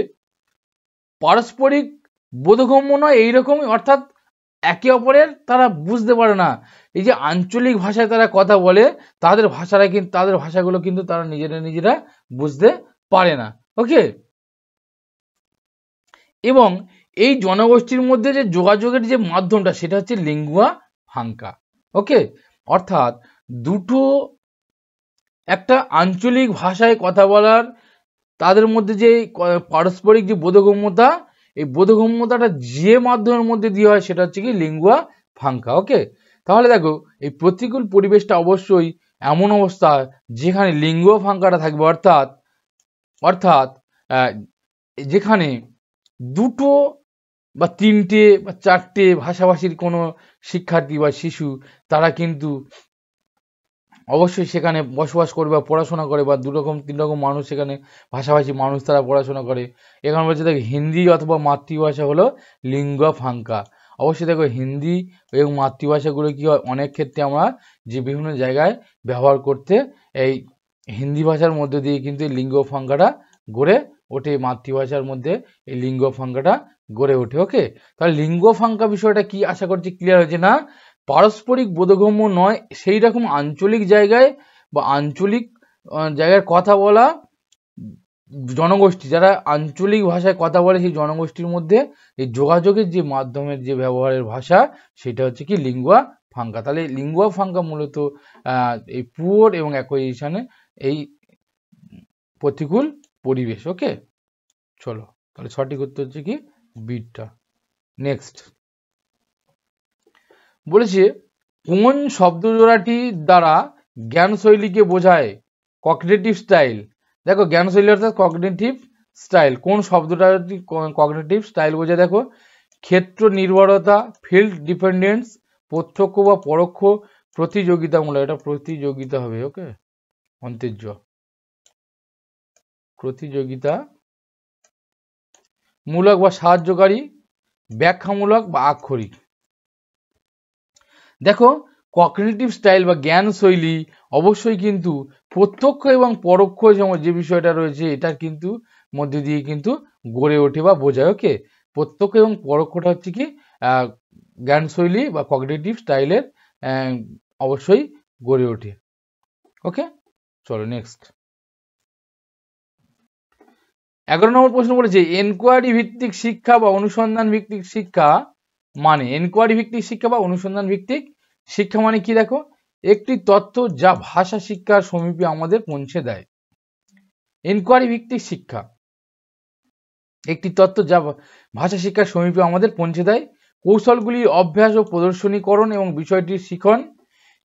পারস্পরিক বোধগম্য নয় এইরকমই, অর্থাৎ একে অপরের তারা বুঝতে পারে না। এই যে আঞ্চলিক ভাষায় তারা কথা বলে, তাদের ভাষাগুলো কিন্তু তারা নিজেরা বুঝতে পারে না। ওকে, এবং এই জনগোষ্ঠীর মধ্যে যে যোগাযোগের যে মাধ্যমটা সেটা হচ্ছে লিঙ্গুয়া ফ্রাঙ্কা। ওকে, অর্থাৎ দুটো একটা আঞ্চলিক ভাষায় কথা বলার তাদের মধ্যে যে পারস্পরিক যে বোধগম্যতা, এই বোধগম্যতাটা যে মাধ্যমের মধ্যে দিয়ে হয় সেটা হচ্ছে কি লিঙ্গুয়া ফ্রাঙ্কা। ওকে, তাহলে দেখো এই প্রতিকূল পরিবেশটা অবশ্যই এমন অবস্থা যেখানে লিঙ্গুয়া ফ্রাঙ্কাটা থাকবে, অর্থাৎ যেখানে দুটো বা তিনটে বা চারটে ভাষাভাষীর কোনো শিক্ষার্থী বা শিশু তারা কিন্তু অবশ্যই সেখানে বসবাস করে বা পড়াশোনা করে, বা তিন রকম মানুষ সেখানে ভাষাভাষী মানুষ তারা পড়াশোনা করে। এখানে বলছে দেখো হিন্দি অথবা মাতৃভাষা হলো লিঙ্গুয়া ফ্রাঙ্কা। অবশ্যই দেখো হিন্দি এবং মাতৃভাষাগুলো কি হয়, অনেক ক্ষেত্রে আমরা যে বিভিন্ন জায়গায় ব্যবহার করতে এই হিন্দি ভাষার মধ্যে দিয়ে কিন্তু এই লিঙ্গুয়া ফ্রাঙ্কাটা গড়ে ওঠে, মাতৃভাষার মধ্যে এই লিঙ্গুয়া ফ্রাঙ্কাটা গড়ে ওঠে। ওকে, তাহলে লিঙ্গুয়া ফ্রাঙ্কা বিষয়টা কি আশা করছি ক্লিয়ার হয়েছে না? পারস্পরিক বোধগম্য নয় সেই রকম আঞ্চলিক জায়গায় বা আঞ্চলিক জায়গায় কথা বলা জনগোষ্ঠী, যারা আঞ্চলিক ভাষায় কথা বলে সেই জনগোষ্ঠীর মধ্যে এই যোগাযোগের যে মাধ্যমের যে ব্যবহারের ভাষা সেটা হচ্ছে কি লিঙ্গুয়া ফ্রাঙ্কা। তাহলে লিঙ্গুয়া ফ্রাঙ্কা মূলত এই পুয়ার এবং অ্যাকুইজিশনে এই প্রতিকূল পরিবেশ। ওকে, চলো তাহলে সঠিক উত্তর হচ্ছে কি বিটটা। নেক্সট বলেছে কোন শব্দজোড়াটি দ্বারা জ্ঞান শৈলীকে বোঝায়? Cognitive style. দেখো জ্ঞান শৈলী অর্থাৎ কগনিটিভ স্টাইল, কোন শব্দটা কগনিটিভ স্টাইল বোঝায়? দেখো ক্ষেত্র নির্ভরতা, ফিল্ড ডিপেন্ডেন্স, প্রত্যক্ষ বা পরোক্ষ, প্রতিযোগিতামূলক। এটা প্রতিযোগিতা হবে। ওকে, অন্তর্য প্রতিযোগিতা মূলক বা সাহায্যকারী, ব্যাখ্যামূলক বা আক্ষরিক। দেখো কগনিটিভ স্টাইল বা জ্ঞান শৈলী অবশ্যই কিন্তু প্রত্যক্ষ এবং পরোক্ষ যে বিষয়টা রয়েছে এটার কিন্তু মধ্যে দিয়ে কিন্তু গড়ে ওঠে বা বোঝায়। ওকে, প্রত্যক্ষ এবং পরোক্ষটা হচ্ছে কি জ্ঞান শৈলী বা কগনিটিভ স্টাইলের অবশ্যই গড়ে ওঠে। ওকে, চলো নেক্সট 11 নম্বর প্রশ্ন বলেছে এনকোয়ারি ভিত্তিক শিক্ষা বা অনুসন্ধান ভিত্তিক শিক্ষা মানে, এনকোয়ারি ভিত্তিক শিক্ষা বা অনুসন্ধান ভিত্তিক শিক্ষা মানে কি? দেখো একটি তত্ত্ব যা ভাষা শিক্ষার সমীপে আমাদের পৌঁছে দেয়। এনকোয়ারি ভিত্তিক শিক্ষা একটি তত্ত্ব যা ভাষা শিক্ষার সমীপে আমাদের পৌঁছে দেয়। কৌশলগুলির অভ্যাস ও প্রদর্শনীকরণ এবং বিষয়টির শিখন।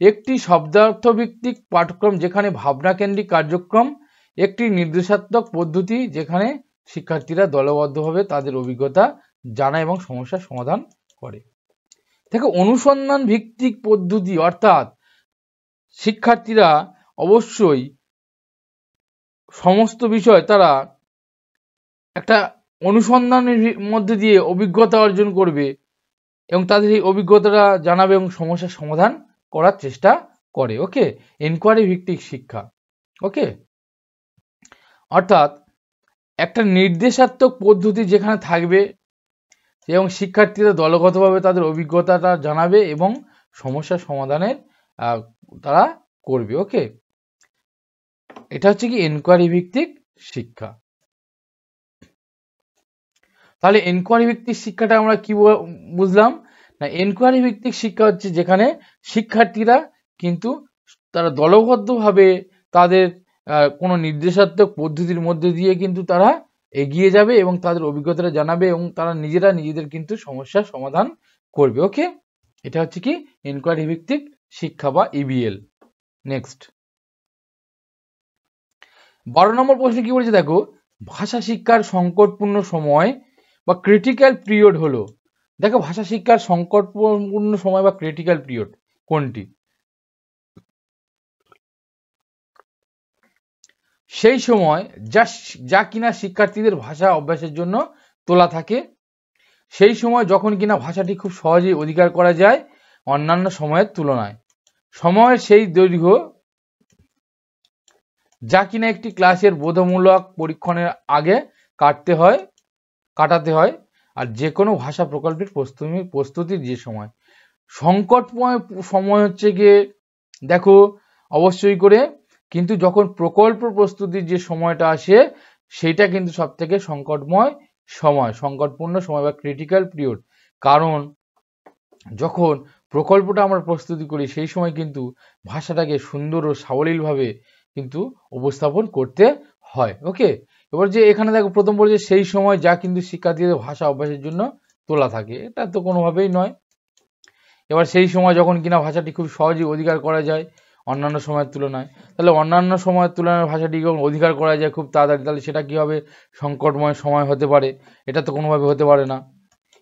একটি শব্দার্থ ভিত্তিক পাঠ্যক্রম যেখানে ভাবনা কেন্দ্রিক কার্যক্রম। একটি নির্দেশাত্মক পদ্ধতি যেখানে শিক্ষার্থীরা দলবদ্ধভাবে তাদের অভিজ্ঞতা জানায় এবং সমস্যার সমাধান করে। দেখো অনুসন্ধান ভিত্তিক পদ্ধতি অর্থাৎ শিক্ষার্থীরা অবশ্যই সমস্ত বিষয় তারা একটা অনুসন্ধানের মধ্যে দিয়ে অভিজ্ঞতা অর্জন করবে এবং তাদের এই অভিজ্ঞতাটা জানাবে এবং সমস্যার সমাধান করার চেষ্টা করে। ওকে, এনকোয়ারি ভিত্তিক শিক্ষা। ওকে, অর্থাৎ একটা নির্দেশাত্মক পদ্ধতি যেখানে থাকবে এবং শিক্ষার্থীরা দলগতভাবে তাদের অভিজ্ঞতাটা জানাবে এবং সমস্যার সমাধানের তারা করবে। ওকে, এটা হচ্ছে কি এনকোয়ারি ভিত্তিক শিক্ষা। তাহলে এনকোয়ারি ভিত্তিক শিক্ষাটা আমরা কি বুঝলাম না? এনকোয়ারি ভিত্তিক শিক্ষা হচ্ছে যেখানে শিক্ষার্থীরা কিন্তু তারা দলবদ্ধভাবে তাদের কোনো নির্দেশাত্মক পদ্ধতির মধ্যে দিয়ে কিন্তু তারা এগিয়ে যাবে এবং তাদের অভিজ্ঞতাটা জানাবে এবং তারা নিজেদের কিন্তু সমস্যার সমাধান করবে। ওকে, এটা হচ্ছে কি এনকোয়ারি ভিত্তিক শিক্ষা বা ইবিএল। নেক্সট 12 নম্বর প্রশ্ন কি বলেছে? দেখো ভাষা শিক্ষার সংকটপূর্ণ সময় বা ক্রিটিক্যাল পিরিয়ড হলো। দেখো ভাষা শিক্ষার সংকটপূর্ণ সময় বা ক্রিটিক্যাল পিরিয়ড কোনটি? সেই সময় যা কিনা শিক্ষার্থীদের ভাষা অভ্যাসের জন্য তোলা থাকে, সেই সময় যখন কিনা ভাষাটি খুব সহজেই অধিকার করা যায় অন্যান্য সময়ের তুলনায়। সময়ের সেই দৈর্ঘ্য যা কিনা একটি ক্লাসের বোধমূলক পরীক্ষণের আগে কাটাতে হয়। আর যে কোনো ভাষা প্রকল্পের প্রস্তুতির যে সময়। সংকটময় সময় হচ্ছে গিয়ে দেখো অবশ্যই করে, কিন্তু যখন প্রকল্প প্রস্তুতির যে সময়টা আসে সেটা কিন্তু সব থেকে সংকটময় সময়, সংকটপূর্ণ সময় বা ক্রিটিক্যাল পিরিয়ড। কারণ যখন প্রকল্পটা আমরা প্রস্তুতি করি সেই সময় কিন্তু ভাষাটাকে সুন্দর ও সাবলীলভাবে কিন্তু উপস্থাপন করতে হয়। ওকে, এবার যে এখানে দেখো প্রথম বলেছে সেই সময় যা কিন্তু শিক্ষার্থীদের ভাষা অভ্যাসের জন্য তোলা থাকে, এটা তো কোনোভাবেই নয়। এবার সেই সময় যখন কিনা ভাষাটি খুব সহজেই অধিকার করা যায় অন্যান্য সময়ের তুলনায়, তাহলে অন্যান্য সময়ের তুলনায় ভাষাটি যখন অধিকার করা যায় খুব তাড়াতাড়ি, তাহলে সেটা কী হবে? সংকটময় সময় হতে পারে, এটা তো কোনোভাবে হতে পারে না।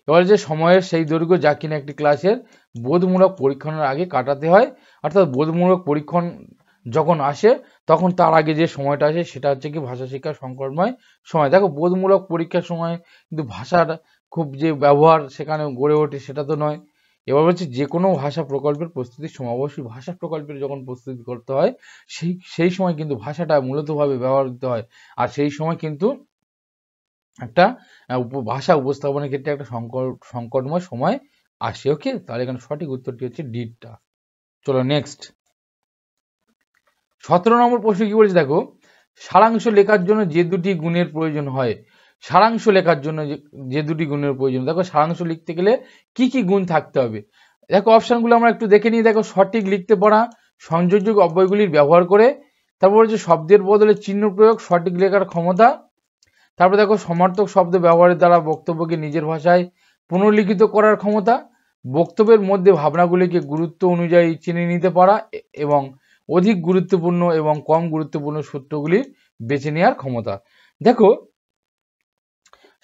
এবার যে সময়ের সেই দৈর্ঘ্য যা কিনা একটি ক্লাসের বোধমূলক পরীক্ষণের আগে কাটাতে হয়, অর্থাৎ বোধমূলক পরীক্ষণ যখন আসে তখন তার আগে যে সময়টা আসে সেটা হচ্ছে কি ভাষা শিক্ষার সংকটময় সময়। দেখো বোধমূলক পরীক্ষার সময় কিন্তু ভাষার খুব যে ব্যবহার সেখানে গড়ে ওঠে সেটা তো নয়। এবার হচ্ছে যে কোনো ভাষা প্রকল্পের প্রস্তুতির সময় অবশ্যই ভাষা প্রকল্পের যখন প্রস্তুতি করতে হয় সেই সময় কিন্তু ভাষাটা মূলতভাবে ব্যবহার করতে হয়, আর সেই সময় কিন্তু একটা ভাষা উপস্থাপনের ক্ষেত্রে একটা সংকটময় সময় আসে। ওকে, তাহলে এখানে সঠিক উত্তরটি হচ্ছে ডিটা। চলো নেক্সট 17 নম্বর প্রশ্ন কি বলেছে দেখো, সারাংশ লেখার জন্য যে দুটি গুণের প্রয়োজন হয়। সারাংশ লেখার জন্য যে দুটি গুণের প্রয়োজন, দেখো সারাংশ লিখতে গেলে কি কি গুণ থাকতে হবে। দেখো অপশনগুলো আমরা একটু দেখে নিই। দেখো সঠিক লিখতে পারা, সংযোজক অব্যয়গুলির ব্যবহার করে, তারপর হচ্ছে শব্দের বদলে চিহ্ন প্রয়োগ, সঠিক লেখার ক্ষমতা, তারপরে দেখো সমার্থক শব্দ ব্যবহারের দ্বারা বক্তব্যকে নিজের ভাষায় পুনর্লিখিত করার ক্ষমতা, বক্তব্যের মধ্যে ভাবনাগুলিকে গুরুত্ব অনুযায়ী চিনে নিতে পারা এবং অধিক গুরুত্বপূর্ণ এবং কম গুরুত্বপূর্ণ সূত্রগুলি বেছে নেওয়ার ক্ষমতা। দেখো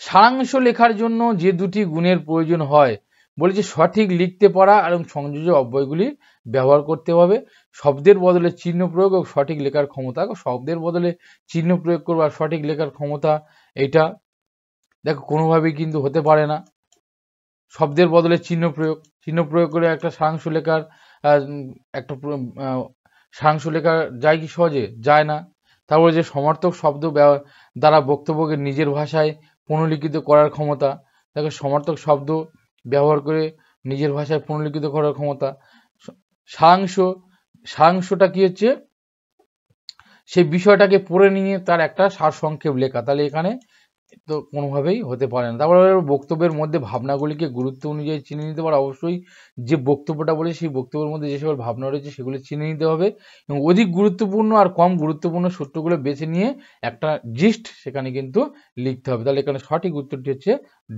সারাংশ লেখার জন্য যে দুটি গুণের প্রয়োজন হয় বলেছে সঠিক লিখতে পারা এবং সংযোজক অব্যয়গুলি ব্যবহার করতে হবে, শব্দের বদলে চিহ্ন প্রয়োগ ও সঠিক লেখার ক্ষমতা। শব্দের বদলে চিহ্ন প্রয়োগ করবো আর সঠিক লেখার ক্ষমতা, এইটা দেখো কোনোভাবেই কিন্তু হতে পারে না। শব্দের বদলে চিহ্ন প্রয়োগ করে একটা সারাংশ লেখার একটা সারাংশ লেখা যায় কি? সহজে যায় না। তারপরে যে সমার্থক শব্দ দ্বারা বক্তব্যকে নিজের ভাষায় পুনর্লিখিত করার ক্ষমতা, দেখো সমার্থক শব্দ ব্যবহার করে নিজের ভাষায় পুনর্লিখিত করার ক্ষমতা। সারাংশটা কি হচ্ছে? সেই বিষয়টাকে পড়ে নিয়ে তার একটা সারসংক্ষেপ লেখা, তাহলে এখানে তো কোনোভাবেই হতে পারে না। তারপরে বক্তব্যের মধ্যে ভাবনাগুলিকে গুরুত্ব অনুযায়ী চিনে নিতে পারে, অবশ্যই যে বক্তব্যটা বলে সেই বক্তব্যের মধ্যে যে সকল ভাবনা রয়েছে সেগুলো চিনে নিতে হবে এবং অধিক গুরুত্বপূর্ণ আর কম গুরুত্বপূর্ণ সূত্রগুলো বেছে নিয়ে একটা জিস্ট সেখানে কিন্তু লিখতে হবে। তাহলে এখানে সঠিক উত্তরটি হচ্ছে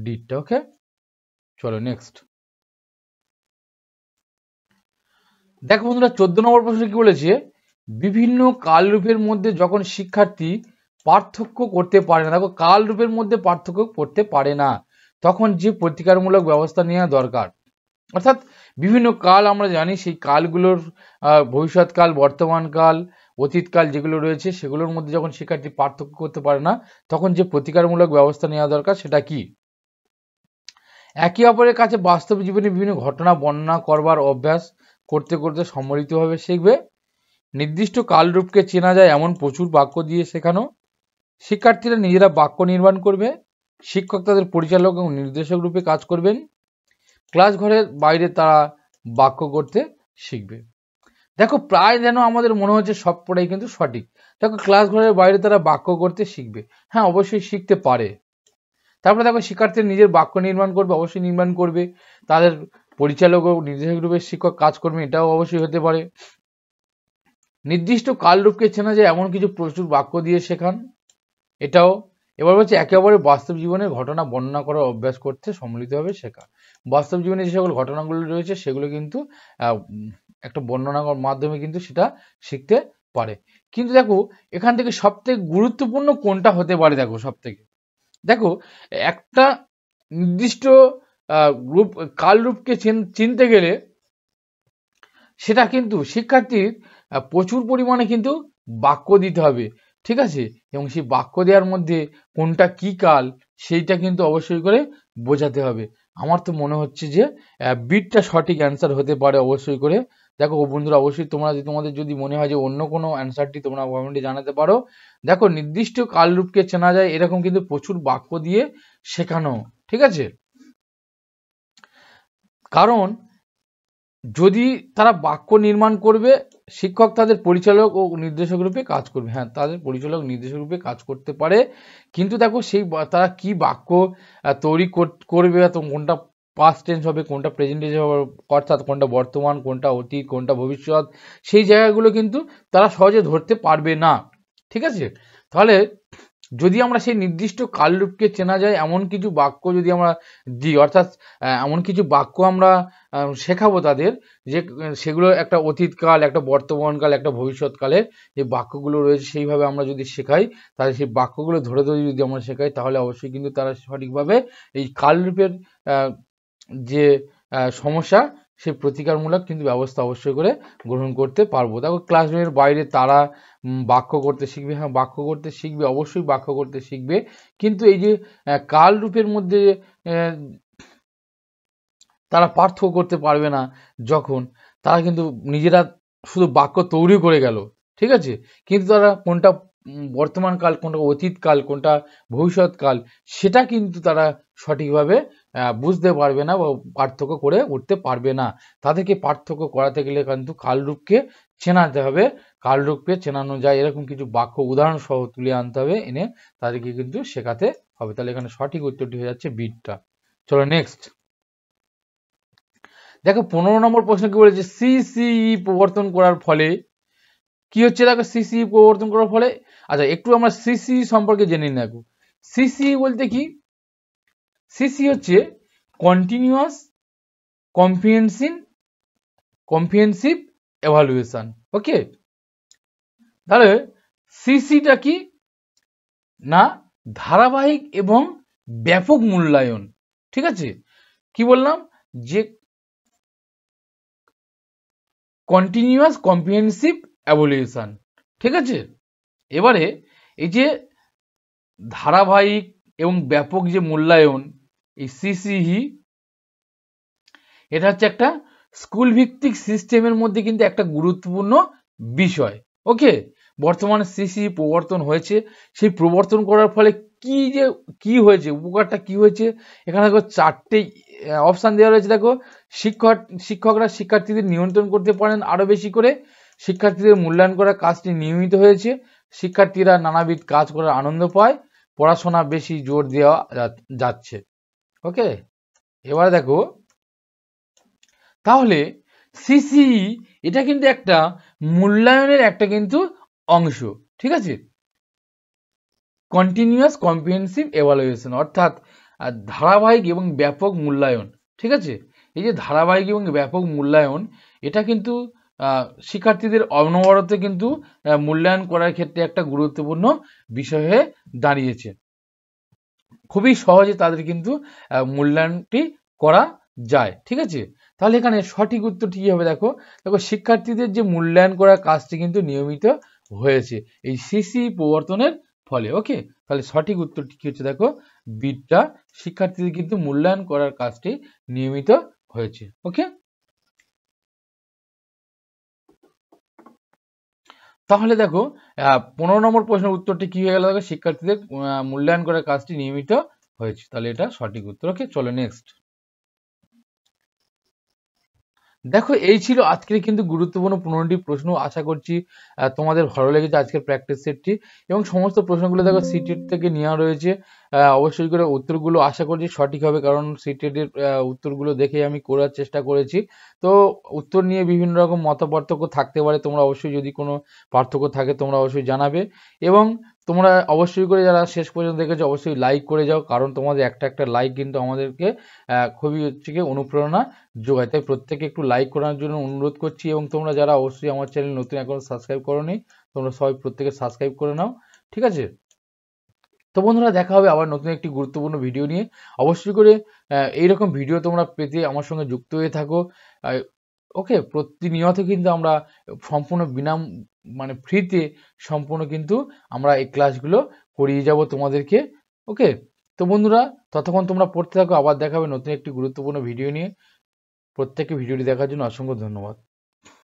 ডিটা। ওকে, চলো নেক্সট দেখো বন্ধুরা 14 নম্বর প্রশ্ন কি বলেছে, বিভিন্ন কালরূপের মধ্যে যখন শিক্ষার্থী পার্থক্য করতে পারে না, দেখো কালরূপের মধ্যে পার্থক্য করতে পারে না তখন যে প্রতিকারমূলক ব্যবস্থা নেওয়া দরকার। অর্থাৎ বিভিন্ন কাল আমরা জানি, সেই কালগুলোর ভবিষ্যৎকাল, বর্তমানকাল, অতীতকাল যেগুলো রয়েছে সেগুলোর মধ্যে যখন শিক্ষার্থী পার্থক্য করতে পারে না তখন যে প্রতিকারমূলক ব্যবস্থা নেওয়া দরকার সেটা কি? একে অপরের কাছে বাস্তব জীবনে বিভিন্ন ঘটনা বর্ণনা করবার অভ্যাস করতে করতে সম্মিলিতভাবে শিখবে, নির্দিষ্ট কালরূপকে চেনা যায় এমন প্রচুর বাক্য দিয়ে শেখানো, শিক্ষার্থীরা নিজেরা বাক্য নির্মাণ করবে, শিক্ষক তাদের পরিচালক এবং নির্দেশক রূপে কাজ করবেন, ক্লাস ঘরের বাইরে তারা বাক্য করতে শিখবে। দেখো প্রায় যেন আমাদের মনে হচ্ছে সব পড়াই কিন্তু সঠিক। দেখো ক্লাস ঘরের বাইরে তারা বাক্য করতে শিখবে, হ্যাঁ অবশ্যই শিখতে পারে। তারপরে দেখো শিক্ষার্থীরা নিজের বাক্য নির্মাণ করবে, অবশ্যই নির্মাণ করবে, তাদের পরিচালক ও নির্দেশক রূপে শিক্ষক কাজ করবে, এটাও অবশ্যই হতে পারে। নির্দিষ্ট কালরূপকে চেনা যায় এমন কিছু প্রচুর বাক্য দিয়ে শেখান, এটাও। এবার হচ্ছে একেবারে বাস্তব জীবনের ঘটনা বর্ণনা করার অভ্যাস করতে সম্মিলিতভাবে শেখা। বাস্তব জীবনে যে সকল ঘটনাগুলো রয়েছে সেগুলো কিন্তু একটা বর্ণনার মাধ্যমে কিন্তু সেটা শিখতে পারে। কিন্তু দেখো এখান থেকে সবথেকে গুরুত্বপূর্ণ কোনটা হতে পারে, দেখো সবথেকে দেখো একটা নির্দিষ্ট রূপ কালরূপকে চিনতে গেলে সেটা কিন্তু শিক্ষার্থীর প্রচুর পরিমাণে কিন্তু বাক্য দিতে হবে, ঠিক আছে, এবং সেই বাক্য দেওয়ার মধ্যে কোনটা কি কাল সেইটা কিন্তু অবশ্যই করে বোঝাতে হবে। আমার তো মনে হচ্ছে যে বিটটা সঠিক অ্যান্সার হতে পারে অবশ্যই করে। দেখো বন্ধুরা অবশ্যই তোমাদের যদি মনে হয় যে অন্য কোনো অ্যান্সারটি তোমরা কমেন্টে জানাতে পারো। দেখো নির্দিষ্ট কালরূপকে চেনা যায় এরকম কিন্তু প্রচুর বাক্য দিয়ে শেখানো, ঠিক আছে। কারণ যদি তারা বাক্য নির্মাণ করবে, শিক্ষক তাদের পরিচালক ও নির্দেশক রূপে কাজ করবে। হ্যাঁ, তাদের পরিচালক নির্দেশক রূপে কাজ করতে পারে, কিন্তু দেখো সেই তারা কি বাক্য তৈরি করবে, কোনটা পাস্ট টেন্স হবে, কোনটা প্রেজেন্ট টেন্স হবে, অর্থাৎ কোনটা বর্তমান, কোনটা অতীত, কোনটা ভবিষ্যৎ, সেই জায়গাগুলো কিন্তু তারা সহজে ধরতে পারবে না। ঠিক আছে, তাহলে যদি আমরা সেই নির্দিষ্ট কালরূপকে চেনা যায় এমন কিছু বাক্য যদি আমরা দিই, অর্থাৎ এমন কিছু বাক্য আমরা শেখাবো তাদের, যে সেগুলো একটা অতীতকাল, একটা বর্তমানকাল, একটা ভবিষ্যৎকালের যে বাক্যগুলো রয়েছে সেইভাবে আমরা যদি শেখাই, তাহলে সেই বাক্যগুলো ধরে ধরে যদি আমরা শেখাই, তাহলে অবশ্যই কিন্তু তারা সঠিকভাবে এই কালরূপের যে সমস্যা, সেই প্রতিকারমূলক কিন্তু ব্যবস্থা অবশ্যই করে গ্রহণ করতে পারবো। দেখো ক্লাসরুমের বাইরে তারা বাক্য করতে শিখবে। হ্যাঁ, বাক্য করতে শিখবে, অবশ্যই বাক্য করতে শিখবে, কিন্তু এই যে কালরূপের মধ্যে তারা পার্থক্য করতে পারবে না, যখন তারা কিন্তু নিজেরা শুধু বাক্য তৈরি করে গেল, ঠিক আছে, কিন্তু তারা কোনটা বর্তমানকাল, কোনটা অতীতকাল, কোনটা ভবিষ্যৎকাল, সেটা কিন্তু তারা সঠিকভাবে বুঝতে পারবে না বা পার্থক্য করে উঠতে পারবে না। তাদেরকে পার্থক্য করাতে গেলে কিন্তু কালরূপকে চেনাতে হবে। কালরূপকে চেনানো যায় এরকম কিছু বাক্য উদাহরণ সহ তুলে আনতে হবে, এনে তাদেরকে কিন্তু শেখাতে হবে। তাহলে এখানে সঠিক উত্তরটি হয়ে যাচ্ছে বিটটা। চলো নেক্সট দেখো 15 নম্বর প্রশ্ন কি বলেছে, সিসিই প্রবর্তন করার ফলে কি হচ্ছে। দেখো সিসিই প্রবর্তন করার ফলে, আচ্ছা একটু আমরা সিসিই সম্পর্কে জেনে নেব। সিসিই বলতে কি, সিসি হচ্ছে কন্টিনিউয়াস কম্প্রিহেনসিভ এভালুয়েশন। ওকে, তাহলে সিসিটা কি না, ধারাবাহিক এবং ব্যাপক মূল্যায়ন। ঠিক আছে, কি বললাম, যে কন্টিনিউয়াস কম্প্রিহেনসিভ এভালুয়েশন। ঠিক আছে, এবারে এই যে ধারাবাহিক এবং ব্যাপক যে মূল্যায়ন, এই সিসিই, এটা হচ্ছে একটা স্কুল ভিত্তিক সিস্টেমের মধ্যে কিন্তু একটা গুরুত্বপূর্ণ বিষয়। ওকে, বর্তমানে সিসিই প্রবর্তন হয়েছে, সেই প্রবর্তন করার ফলে কি হয়েছে, উপকারটা কি হয়েছে, এখানে দেখো 4টে অপশান দেওয়া রয়েছে। দেখো, শিক্ষকরা শিক্ষার্থীদের নিয়ন্ত্রণ করতে পারেন আরো বেশি করে, শিক্ষার্থীদের মূল্যায়ন করার কাজটি নিয়মিত হয়েছে, শিক্ষার্থীরা নানাবিধ কাজ করার আনন্দ পায়, পড়াশোনা বেশি জোর দেওয়া যাচ্ছে। ওকে, এবারে দেখো, তাহলে সিসিই এটা কিন্তু একটা মূল্যায়নের একটা কিন্তু অংশ। ঠিক আছে, কন্টিনিউয়াস কম্প্রিহেনসিভ এভালুয়েশন, অর্থাৎ ধারাবাহিক এবং ব্যাপক মূল্যায়ন। ঠিক আছে, এই যে ধারাবাহিক এবং ব্যাপক মূল্যায়ন, এটা কিন্তু শিক্ষার্থীদের অনবরত কিন্তু মূল্যায়ন করার ক্ষেত্রে একটা গুরুত্বপূর্ণ বিষয় হয়ে দাঁড়িয়েছে। খুবই সহজে তাদের কিন্তু মূল্যায়নটি করা যায়। ঠিক আছে, তাহলে এখানে সঠিক উত্তরটি কি হবে, দেখো শিক্ষার্থীদের যে মূল্যায়ন করার কাজটি কিন্তু নিয়মিত হয়েছে এই সিসিই প্রবর্তনের ফলে। ওকে, তাহলে সঠিক উত্তরটি কি হচ্ছে, দেখো বিটা, শিক্ষার্থীদের কিন্তু মূল্যায়ন করার কাজটি নিয়মিত হয়েছে। ওকে, তাহলে দেখো 15 নম্বর প্রশ্নের উত্তরটি কি হয়ে গেল, দেখো শিক্ষার্থীদের মূল্যায়ন করার কাজটি নিয়মিত হয়েছে, তাহলে এটা সঠিক উত্তর। ওকে, চলো নেক্সট দেখো, এই ছিল আজকের কিন্তু গুরুত্বপূর্ণ 15টি প্রশ্ন। আশা করছি তোমাদের ভালো লেগেছে আজকের প্র্যাকটিস সেটটি, এবং সমস্ত প্রশ্নগুলো দেখো সিটেট থেকে নেওয়া রয়েছে। অবশ্যই করে উত্তরগুলো আশা করছি সঠিক হবে, কারণ সিটেটের উত্তরগুলো দেখে আমি করার চেষ্টা করেছি। তো উত্তর নিয়ে বিভিন্ন রকম মতপার্থক্য থাকতে পারে, তোমরা অবশ্যই যদি কোনো পার্থক্য থাকে তোমরা অবশ্যই জানাবে, এবং তোমরা অবশ্যই করে যারা শেষ পর্যন্ত দেখেছো অবশ্যই লাইক করে যাও, কারণ তোমাদের একটা লাইক কিন্তু আমাদেরকে খুবই হচ্ছে কি অনুপ্রেরণা যোগায়। তাই প্রত্যেকে একটু লাইক করার জন্য অনুরোধ করছি, এবং তোমরা যারা অবশ্যই আমার চ্যানেল নতুন এখন সাবস্ক্রাইব করোনি, তোমরা সবাই প্রত্যেকে সাবস্ক্রাইব করে নাও। ঠিক আছে, তো বন্ধুরা দেখা হবে আবার নতুন একটি গুরুত্বপূর্ণ ভিডিও নিয়ে। অবশ্যই করে এইরকম ভিডিও তোমরা পেতে আমার সঙ্গে যুক্ত হয়ে থাকো। ওকে, প্রতিনিয়ত কিন্তু আমরা সম্পূর্ণ মানে ফ্রিতে সম্পূর্ণ কিন্তু আমরা এই ক্লাসগুলো করিয়ে যাব তোমাদেরকে। ওকে, তো বন্ধুরা ততক্ষণ তোমরা পড়তে থাকো, আবার দেখা হবে নতুন একটি গুরুত্বপূর্ণ ভিডিও নিয়ে। প্রত্যেককে ভিডিওটি দেখার জন্য অসংখ্য ধন্যবাদ।